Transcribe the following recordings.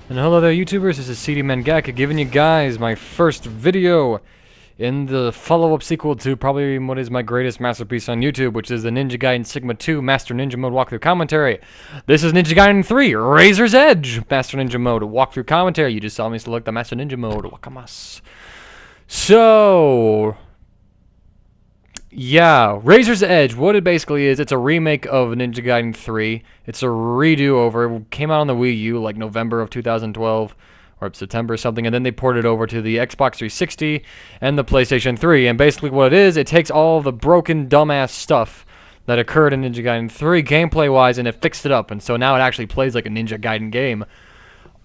And hello there YouTubers, this is CD Mangaka giving you guys my first video in the follow-up sequel to probably what is my greatest masterpiece on YouTube, which is the Ninja Gaiden Sigma 2 Master Ninja Mode walkthrough commentary. This is Ninja Gaiden 3 Razor's Edge Master Ninja Mode walkthrough commentary. You just saw me select the Master Ninja Mode. Wakamas. So, yeah, Razor's Edge, what it basically is, it's a remake of Ninja Gaiden 3. It's a redo over. It came out on the Wii U like November of 2012 or September or something, and then they ported it over to the Xbox 360 and the PlayStation 3. And basically what it is, it takes all the broken, dumbass stuff that occurred in Ninja Gaiden 3 gameplay-wise, and it fixed it up. And so now it actually plays like a Ninja Gaiden game.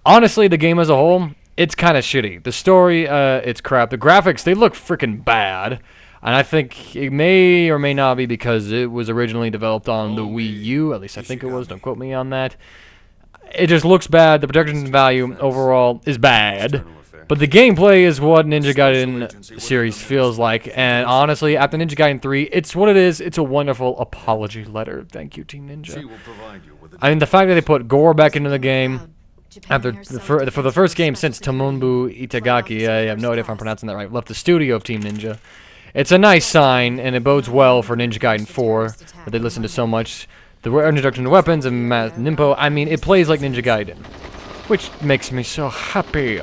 Honestly, the game as a whole, it's kind of shitty. The story, it's crap. The graphics, they look freaking bad. And I think it may or may not be because it was originally developed on the Wii U. At least I think it was. Don't quote me on that. It just looks bad. The production value overall is bad. But the gameplay is what Ninja Gaiden series feels like. And honestly, after Ninja Gaiden 3, it's what it is. It's a wonderful apology letter. Thank you, Team Ninja. I mean, the fact that they put gore back into the game after for the first game since Tomonobu Itagaki, I have no idea if I'm pronouncing that right, left the studio of Team Ninja. It's a nice sign, and it bodes well for Ninja Gaiden 4, that they listen to so much. The introduction to weapons and Nimpo, I mean, it plays like Ninja Gaiden, which makes me so happy.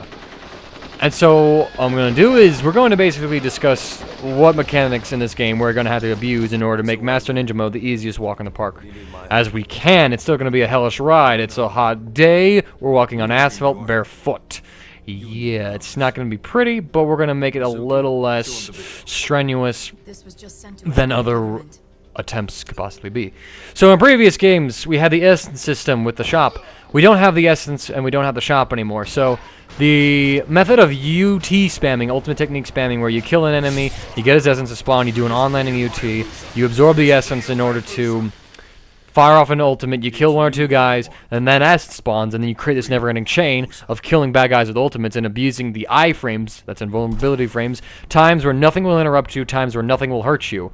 And so, what I'm going to do is, we're going to basically discuss what mechanics in this game we're going to have to abuse in order to make Master Ninja Mode the easiest walk in the park as we can. It's still going to be a hellish ride. It's a hot day. We're walking on asphalt barefoot. Yeah, it's not going to be pretty, but we're going to make it a little less strenuous than other attempts could possibly be. So in previous games, we had the essence system with the shop. We don't have the essence, and we don't have the shop anymore. So the method of UT spamming, ultimate technique spamming, where you kill an enemy, you get his essence to spawn, you do an on-landing UT, you absorb the essence in order to fire off an ultimate, you kill one or two guys, and then essence spawns, and then you create this never-ending chain of killing bad guys with ultimates and abusing the iframes, that's invulnerability frames, times where nothing will interrupt you, times where nothing will hurt you,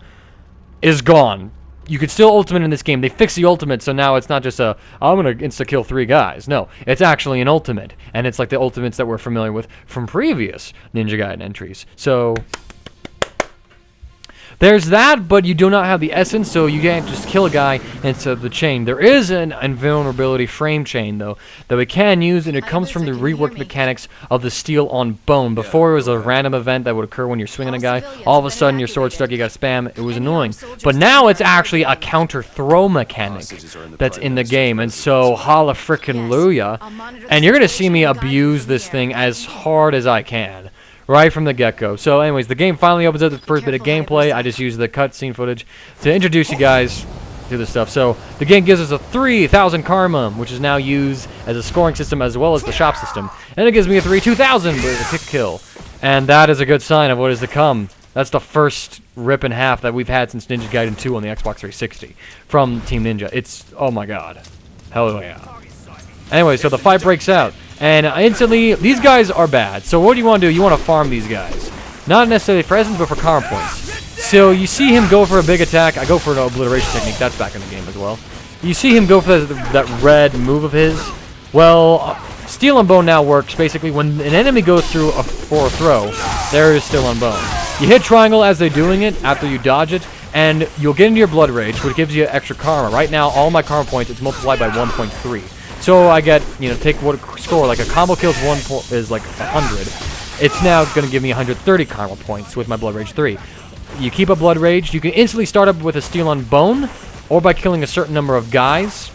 is gone. You could still ultimate in this game. They fixed the ultimate, so now it's not just a, I'm going to insta-kill 3 guys. No, it's actually an ultimate, and it's like the ultimates that we're familiar with from previous Ninja Gaiden entries. So there's that, but you do not have the essence, so you can't just kill a guy instead of the chain. There is an invulnerability frame chain, though, that we can use, and it comes from the reworked mechanics of the steel on bone. Before, it was a random event that would occur when you're swinging a guy. All of a sudden, your sword stuck, you got to spam. It was annoying. But now it's actually a counter-throw mechanic that's in the game, and so holla frickin' luya. And you're going to see me abuse this thing as hard as I can. Right from the get-go. So anyways, the game finally opens up the first bit of gameplay. I just used the cutscene footage to introduce you guys to the stuff. So the game gives us a 3,000 karma, which is now used as a scoring system as well as the shop system. And it gives me a 2,000 with a kick kill. And that is a good sign of what is to come. That's the first rip in half that we've had since Ninja Gaiden 2 on the Xbox 360 from Team Ninja. It's, oh my god. Hell yeah. Anyway, so the fight breaks out. And instantly, these guys are bad. So what do you want to do? You want to farm these guys. Not necessarily for essence, but for karma points. So you see him go for a big attack. I go for an obliteration technique. That's back in the game as well. You see him go for that red move of his. Well, Steel and Bone now works. Basically, when an enemy goes through for a throw, there is Steel and Bone. You hit triangle as they're doing it after you dodge it, and you'll get into your Blood Rage, which gives you extra karma. Right now, all my karma points, it's multiplied by 1.3. So I get, you know, take what score, like a combo kills is like 100. It's now going to give me 130 karma points with my Blood Rage 3. You keep a Blood Rage, you can instantly start up with a Steel on Bone, or by killing a certain number of guys.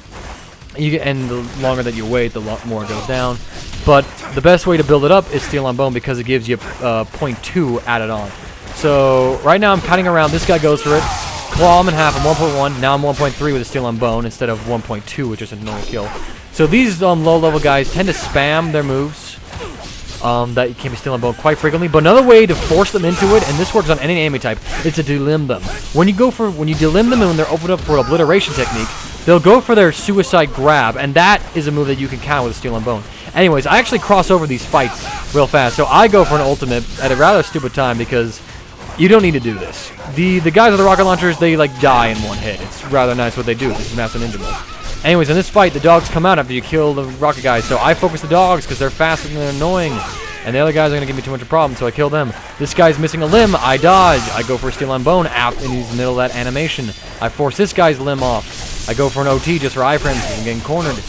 And the longer that you wait, the more it goes down. But the best way to build it up is Steel on Bone because it gives you 0.2 added on. So right now I'm cutting around, this guy goes for it. Claw him in half, I'm 1.1, now I'm 1.3 with a Steel on Bone instead of 1.2, which is a normal kill. So these low-level guys tend to spam their moves that you can be Steel on Bone quite frequently. But another way to force them into it, and this works on any enemy type, is to delimb them. When you delimb them and when they're opened up for obliteration technique, they'll go for their suicide grab, and that is a move that you can counter with Steel on Bone. Anyways, I actually cross over these fights real fast, so I go for an ultimate at a rather stupid time because you don't need to do this. The guys with the rocket launchers, they like die in one hit. It's rather nice what they do. This is Master Ninja Mode. Anyways, in this fight, the dogs come out after you kill the rocket guys. So I focus the dogs because they're fast and they're annoying. And the other guys are going to give me too much of a problem, so I kill them. This guy's missing a limb. I dodge. I go for a steel on bone and he's in the middle of that animation. I force this guy's limb off. I go for an OT just for iframes because I'm getting cornered.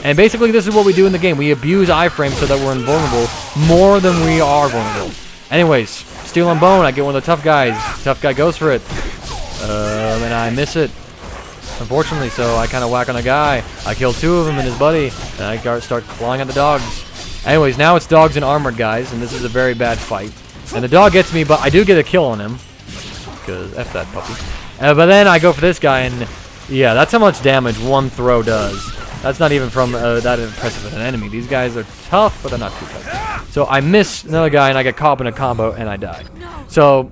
And basically, this is what we do in the game. We abuse iframes so that we're invulnerable more than we are vulnerable. Anyways, steel on bone. I get one of the tough guys. Tough guy goes for it. And I miss it. Unfortunately, so I kind of whack on a guy. I kill 2 of them and his buddy. And I start clawing at the dogs. Anyways, now it's dogs and armored guys, and this is a very bad fight. And the dog gets me, but I do get a kill on him. Because F that puppy. But then I go for this guy, and yeah, that's how much damage one throw does. That's not even from that impressive of an enemy. These guys are tough, but they're not too tough. So I miss another guy, and I get caught up in a combo, and I die. So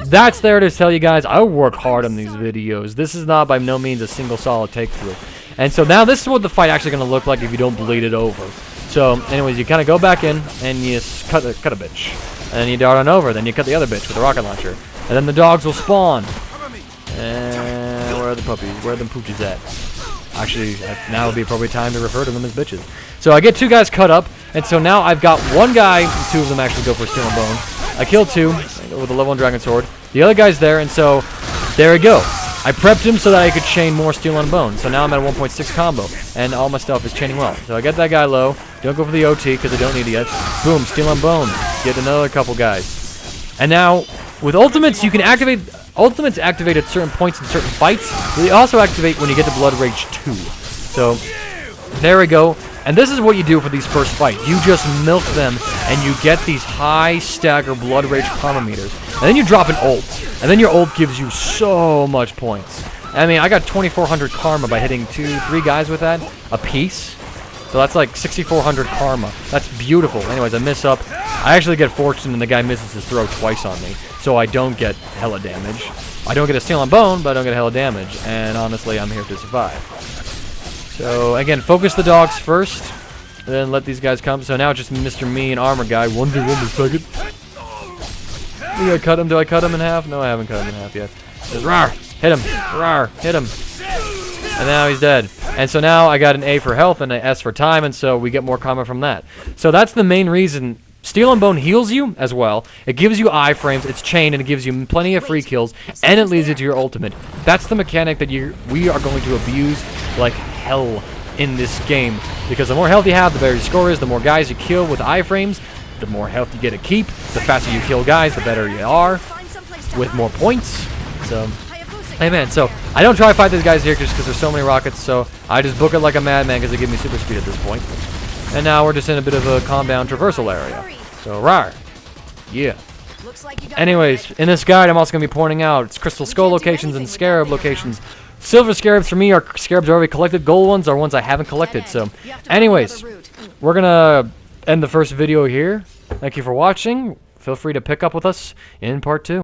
that's there to tell you guys, I work hard on these videos. This is not by no means a single solid take through. And so now this is what the fight actually going to look like if you don't bleed it over. So, anyways, you kind of go back in, and you cut a bitch. And then you dart on over, then you cut the other bitch with a rocket launcher. And then the dogs will spawn. And where are the puppies? Where are the pooches at? Actually, now would be appropriate time to refer to them as bitches. So I get 2 guys cut up, and so now I've got 1 guy, and 2 of them actually go for steel and bone. I kill 2 with a level 1 dragon sword. The other guy's there, and so there we go. I prepped him so that I could chain more steel on bone. So now I'm at a 1.6 combo, and all my stuff is chaining well. So I get that guy low. Don't go for the OT because I don't need it yet. Boom, steel on bone. Get another couple guys. And now with ultimates, you can activate. Ultimates activate at certain points in certain fights. They also activate when you get to Blood Rage 2. So there we go. And this is what you do for these first fights. You just milk them, and you get these high stagger Blood Rage karma meters. And then you drop an ult. And then your ult gives you so much points. I mean, I got 2,400 karma by hitting 2-3 guys with that a piece. So that's like 6,400 karma. That's beautiful. Anyways, I miss up. I actually get fortune, and the guy misses his throw twice on me. So I don't get hella damage. I don't get a steel on bone, but I don't get hella damage. And honestly, I'm here to survive. So again, focus the dogs first, then let these guys come. So now it's just Mr. Me and Armor Guy. 1v1 per second. Do I cut him? Do I cut him in half? No, I haven't cut him in half yet. Just rawr, hit him, rawr, hit him. And now he's dead. And so now I got an A for health and an S for time, and so we get more karma from that. So that's the main reason. Steel and Bone heals you as well. It gives you iframes, it's chained, and it gives you plenty of free kills, and it leads you to your ultimate. That's the mechanic that we are going to abuse like hell in this game. Because the more health you have, the better your score is. The more guys you kill with iframes, the more health you get to keep. The faster you kill guys, the better you are, with more points. So, hey man, so I don't try to fight these guys here just because there's so many rockets, so I just book it like a madman because they give me super speed at this point. And now we're just in a bit of a calm down traversal area. So, rawr. Yeah. Anyways, in this guide, I'm also going to be pointing out its crystal skull locations and scarab locations. Silver scarabs for me are scarabs already collected. Gold ones are ones I haven't collected. So, anyways, we're going to end the first video here. Thank you for watching. Feel free to pick up with us in part 2.